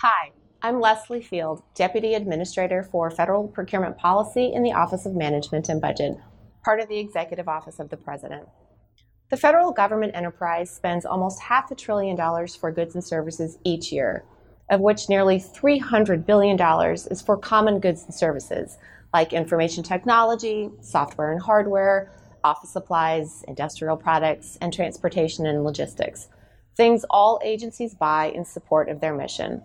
Hi, I'm Leslie Field, Deputy Administrator for Federal Procurement Policy in the Office of Management and Budget, part of the Executive Office of the President. The federal government enterprise spends almost $500 billion for goods and services each year, of which nearly $300 billion is for common goods and services, like information technology, software and hardware, office supplies, industrial products, and transportation and logistics, things all agencies buy in support of their mission.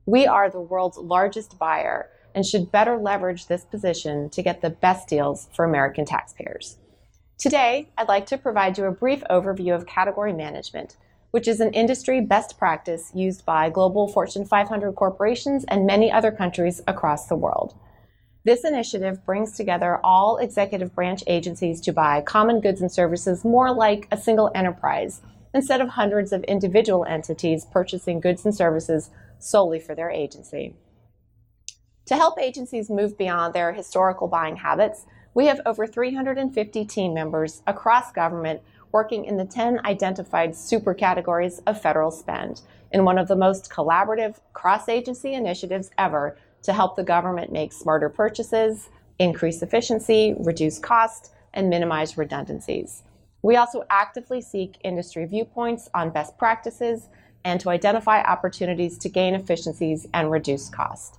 We are the world's largest buyer and should better leverage this position to get the best deals for American taxpayers. Today, I'd like to provide you a brief overview of category management, which is an industry best practice used by global Fortune 500 corporations and many other countries across the world. This initiative brings together all executive branch agencies to buy common goods and services more like a single enterprise, instead of hundreds of individual entities purchasing goods and services solely for their agency. To help agencies move beyond their historical buying habits, we have over 350 team members across government working in the 10 identified super categories of federal spend in one of the most collaborative cross-agency initiatives ever to help the government make smarter purchases, increase efficiency, reduce cost, and minimize redundancies. We also actively seek industry viewpoints on best practices and to identify opportunities to gain efficiencies and reduce cost.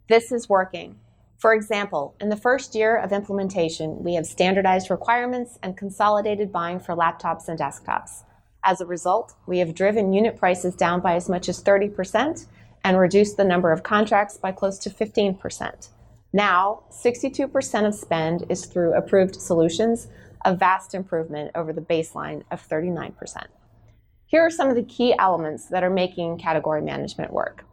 This is working. For example, in the first year of implementation, we have standardized requirements and consolidated buying for laptops and desktops. As a result, we have driven unit prices down by as much as 30% and reduced the number of contracts by close to 15%. Now, 62% of spend is through approved solutions, a vast improvement over the baseline of 39%. Here are some of the key elements that are making category management work.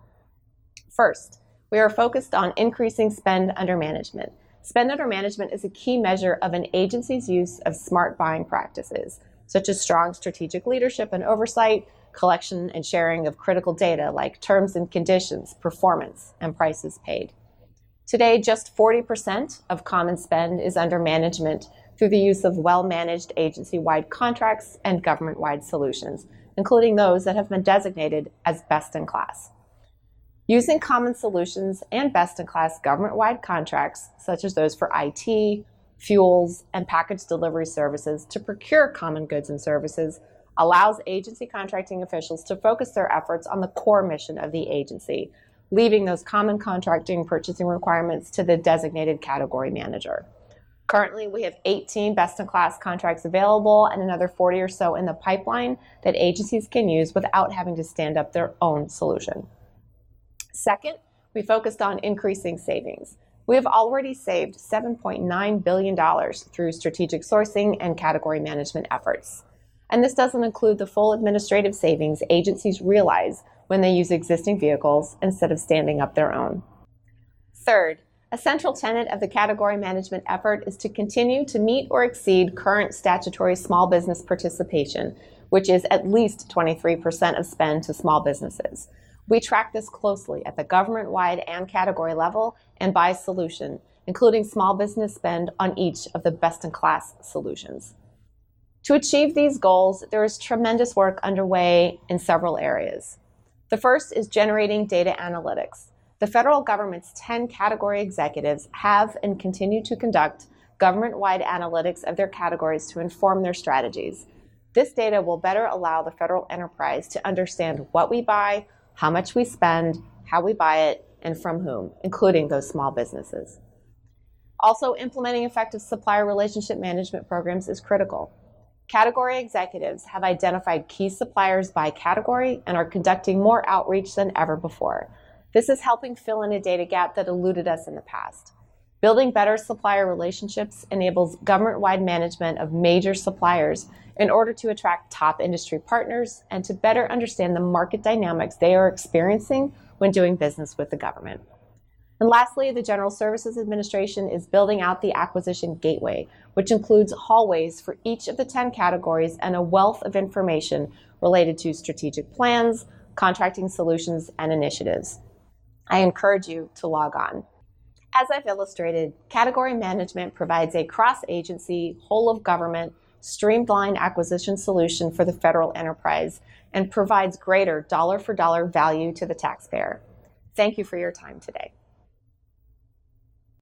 First, we are focused on increasing spend under management. Spend under management is a key measure of an agency's use of smart buying practices, such as strong strategic leadership and oversight, collection and sharing of critical data like terms and conditions, performance, and prices paid. Today, just 40% of common spend is under management through the use of well-managed agency-wide contracts and government-wide solutions, including those that have been designated as best-in-class. Using common solutions and best-in-class government-wide contracts, such as those for IT, fuels, and package delivery services to procure common goods and services, allows agency contracting officials to focus their efforts on the core mission of the agency, leaving those common contracting purchasing requirements to the designated category manager. Currently, we have 18 best-in-class contracts available and another 40 or so in the pipeline that agencies can use without having to stand up their own solution. Second, we focused on increasing savings. We have already saved $7.9 billion through strategic sourcing and category management efforts. And this doesn't include the full administrative savings agencies realize when they use existing vehicles instead of standing up their own. Third, a central tenet of the category management effort is to continue to meet or exceed current statutory small business participation, which is at least 23% of spend to small businesses. We track this closely at the government-wide and category level and by solution, including small business spend on each of the best-in-class solutions. To achieve these goals, there is tremendous work underway in several areas. The first is generating data analytics. The federal government's 10 category executives have and continue to conduct government-wide analytics of their categories to inform their strategies. This data will better allow the federal enterprise to understand what we buy, how much we spend, how we buy it, and from whom, including those small businesses. Also, implementing effective supplier relationship management programs is critical. Category executives have identified key suppliers by category and are conducting more outreach than ever before. This is helping fill in a data gap that eluded us in the past. Building better supplier relationships enables government-wide management of major suppliers in order to attract top industry partners and to better understand the market dynamics they are experiencing when doing business with the government. And lastly, the General Services Administration is building out the acquisition gateway, which includes hallways for each of the 10 categories and a wealth of information related to strategic plans, contracting solutions, and initiatives. I encourage you to log on. As I've illustrated, category management provides a cross-agency, whole-of-government, streamlined acquisition solution for the federal enterprise and provides greater dollar-for-dollar value to the taxpayer. Thank you for your time today.